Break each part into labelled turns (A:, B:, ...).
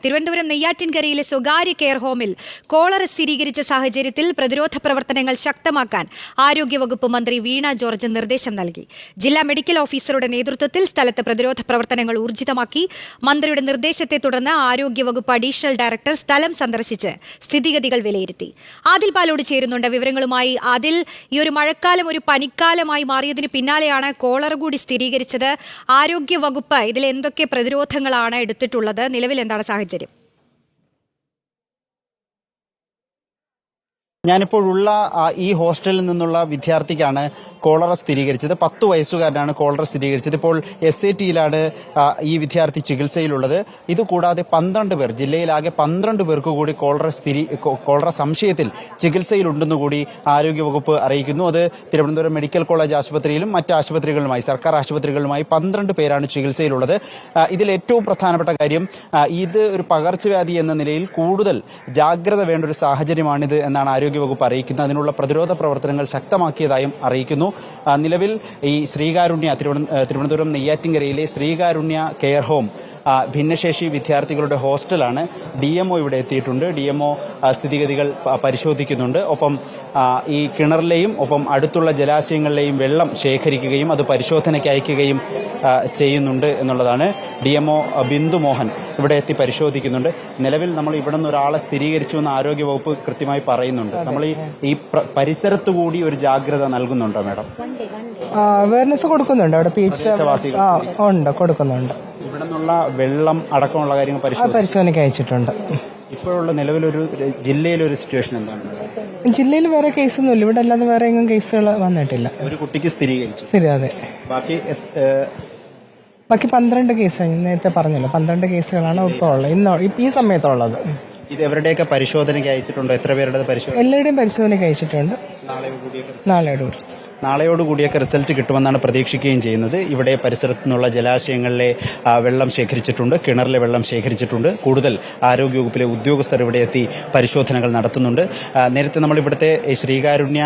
A: തിരുവനന്തപുരം നെയ്യാറ്റിൻകരയിലെ സ്വകാര്യ കെയർ ഹോമിൽ കോളറ സ്ഥിരീകരിച്ച സാഹചര്യത്തിൽ പ്രതിരോധ പ്രവർത്തനങ്ങൾ ശക്തമാക്കാൻ ആരോഗ്യവകുപ്പ് മന്ത്രി വീണ ജോർജ് നിർദ്ദേശം നൽകി. ജില്ലാ മെഡിക്കൽ ഓഫീസറുടെ നേതൃത്വത്തിൽ സ്ഥലത്ത് പ്രതിരോധ പ്രവർത്തനങ്ങൾ ഊർജിതമാക്കി. മന്ത്രിയുടെ നിർദ്ദേശത്തെ തുടർന്ന് ആരോഗ്യവകുപ്പ് അഡീഷണൽ ഡയറക്ടർ സ്ഥലം സന്ദർശിച്ച് സ്ഥിതിഗതികൾ വിലയിരുത്തി. ആദിൽ പാലോട് ചേരുന്നുണ്ട് വിവരങ്ങളുമായി. ആദിൽ, ഈ ഒരു മഴക്കാലം ഒരു പനിക്കാലമായി മാറിയതിന് പിന്നാലെയാണ് കോളറ കൂടി സ്ഥിരീകരിച്ചത്. ആരോഗ്യവകുപ്പ് ഇതിൽ എന്തൊക്കെ പ്രതിരോധങ്ങളാണ് എടുത്തിട്ടുള്ളത്? നിലവിൽ എന്താണ് സാഹചര്യം?
B: ഞാനിപ്പോഴുള്ള ഈ ഹോസ്റ്റലിൽ നിന്നുള്ള വിദ്യാർത്ഥിക്കാണ് കോളറ സ്ഥിരീകരിച്ചത്. 10 വയസ്സുകാരനാണ് കോളറ സ്ഥിരീകരിച്ചത്. ഇപ്പോൾ SAT-യിലാണ് ഈ വിദ്യാർത്ഥി ചികിത്സയിലുള്ളത്. ഇതുകൂടാതെ 12 പേർ, ജില്ലയിലാകെ 12 പേർക്ക് കൂടി കോളറ സംശയത്തിൽ ചികിത്സയിലുണ്ടെന്ന് കൂടി ആരോഗ്യവകുപ്പ് അറിയിക്കുന്നു. അത് തിരുവനന്തപുരം മെഡിക്കൽ കോളേജ് ആശുപത്രിയിലും മറ്റ് ആശുപത്രികളുമായി, സർക്കാർ ആശുപത്രികളുമായി 12 പേരാണ് ചികിത്സയിലുള്ളത്. ഇതിൽ ഏറ്റവും പ്രധാനപ്പെട്ട കാര്യം, ഇത് ഒരു പകർച്ചവ്യാധി എന്ന നിലയിൽ കൂടുതൽ ജാഗ്രത വേണ്ട ഒരു സാഹചര്യമാണിത് എന്നാണ് ആരോഗ്യവകുപ്പ് അറിയിക്കുന്നത്. അതിനുള്ള പ്രതിരോധ പ്രവർത്തനങ്ങൾ ശക്തമാക്കിയതായും അറിയിക്കുന്നു. നിലവിൽ ഈ തിരുവനന്തപുരം നെയ്യാറ്റിൻകരയിലെ ശ്രീകാരുണ്യ കെയർ ഹോം ഭിന്നശേഷി വിദ്യാർത്ഥികളുടെ ഹോസ്റ്റലാണ്. DMO ഇവിടെ എത്തിയിട്ടുണ്ട്. DMO സ്ഥിതിഗതികൾ പരിശോധിക്കുന്നുണ്ട്. ഒപ്പം ഈ കിണറിലെയും ഒപ്പം അടുത്തുള്ള ജലാശയങ്ങളിലെയും വെള്ളം ശേഖരിക്കുകയും അത് പരിശോധനയ്ക്ക് അയക്കുകയും ചെയ്യുന്നുണ്ട് എന്നുള്ളതാണ്. DMO ബിന്ദു മോഹൻ ഇവിടെ എത്തി പരിശോധിക്കുന്നുണ്ട്. നിലവിൽ നമ്മൾ ഇവിടെ നിന്ന് ഒരാളെ സ്ഥിരീകരിച്ചു എന്ന് ആരോഗ്യവകുപ്പ് കൃത്യമായി പറയുന്നുണ്ട്. നമ്മൾ ഈ പരിസരത്തു കൂടി ഒരു ജാഗ്രത നൽകുന്നുണ്ടോ മാഡം?
C: അവയർനെസ് കൊടുക്കുന്നുണ്ട്. അവിടെ ഉണ്ട്, കൊടുക്കുന്നുണ്ട്.
B: ഇവിടെ നിന്നുള്ള വെള്ളം അടക്കമുള്ള കാര്യങ്ങൾ
C: പരിശോധനയ്ക്ക് അയച്ചിട്ടുണ്ട്.
B: ഇപ്പോഴുള്ള നിലവിലൊരു ജില്ലയിലൊരു സിറ്റുവേഷൻ എന്താണ്?
C: ജില്ലയിൽ വേറെ കേസൊന്നുമില്ല. ഇവിടെ അല്ലാതെ വേറെ എങ്ങും കേസുകൾ വന്നിട്ടില്ല.
B: ഒരു കുട്ടിക്ക് സ്ഥിരീകരിച്ചു.
C: ശരി, അതെ.
B: ബാക്കി
C: 12 കേസ് നേരത്തെ പറഞ്ഞല്ലോ. 12 കേസുകളാണ് ഇപ്പോൾ ഉള്ളത്, ഈ സമയത്തുള്ളത്.
B: ഇത് എവരുടെയൊക്കെ പരിശോധനയ്ക്ക് അയച്ചിട്ടുണ്ടോ? എത്ര പേരുടെ പരിശോധന?
C: എല്ലാവരുടെയും പരിശോധനയ്ക്ക് അയച്ചിട്ടുണ്ട്.
B: നാളെയോടുകൂടിയൊക്കെ റിസൾട്ട് കിട്ടുമെന്നാണ് പ്രതീക്ഷിക്കുകയും ചെയ്യുന്നത്. ഇവിടെ പരിസരത്തു നിന്നുള്ള ജലാശയങ്ങളിലെ വെള്ളം ശേഖരിച്ചിട്ടുണ്ട്, കിണറിലെ വെള്ളം ശേഖരിച്ചിട്ടുണ്ട്. കൂടുതൽ ആരോഗ്യവകുപ്പിലെ ഉദ്യോഗസ്ഥർ ഇവിടെ എത്തി പരിശോധനകൾ നടത്തുന്നുണ്ട്. നേരത്തെ നമ്മൾ ഇവിടുത്തെ ശ്രീകാരുണ്യ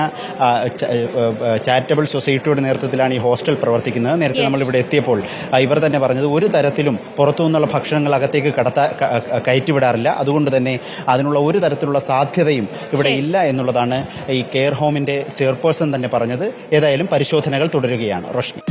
B: ചാരിറ്റബിൾ സൊസൈറ്റിയുടെ നേതൃത്വത്തിലാണ് ഈ ഹോസ്റ്റൽ പ്രവർത്തിക്കുന്നത്. നേരത്തെ നമ്മൾ ഇവിടെ എത്തിയപ്പോൾ ഇവർ തന്നെ പറഞ്ഞത് ഒരു തരത്തിലും പുറത്തു നിന്നുള്ള ഭക്ഷണങ്ങൾ അകത്തേക്ക് കയറ്റിവിടാറില്ല. അതുകൊണ്ട് തന്നെ അതിനുള്ള ഒരു തരത്തിലുള്ള സാധ്യതയും ഇവിടെ ഇല്ല എന്നുള്ളതാണ് ഈ കെയർ ഹോമിന്റെ ചെയർപേഴ്സൺ തന്നെ പറഞ്ഞത്. ഏതായാലും പരിശോധനകൾ തുടരുകയാണ്. റോഷ്നി.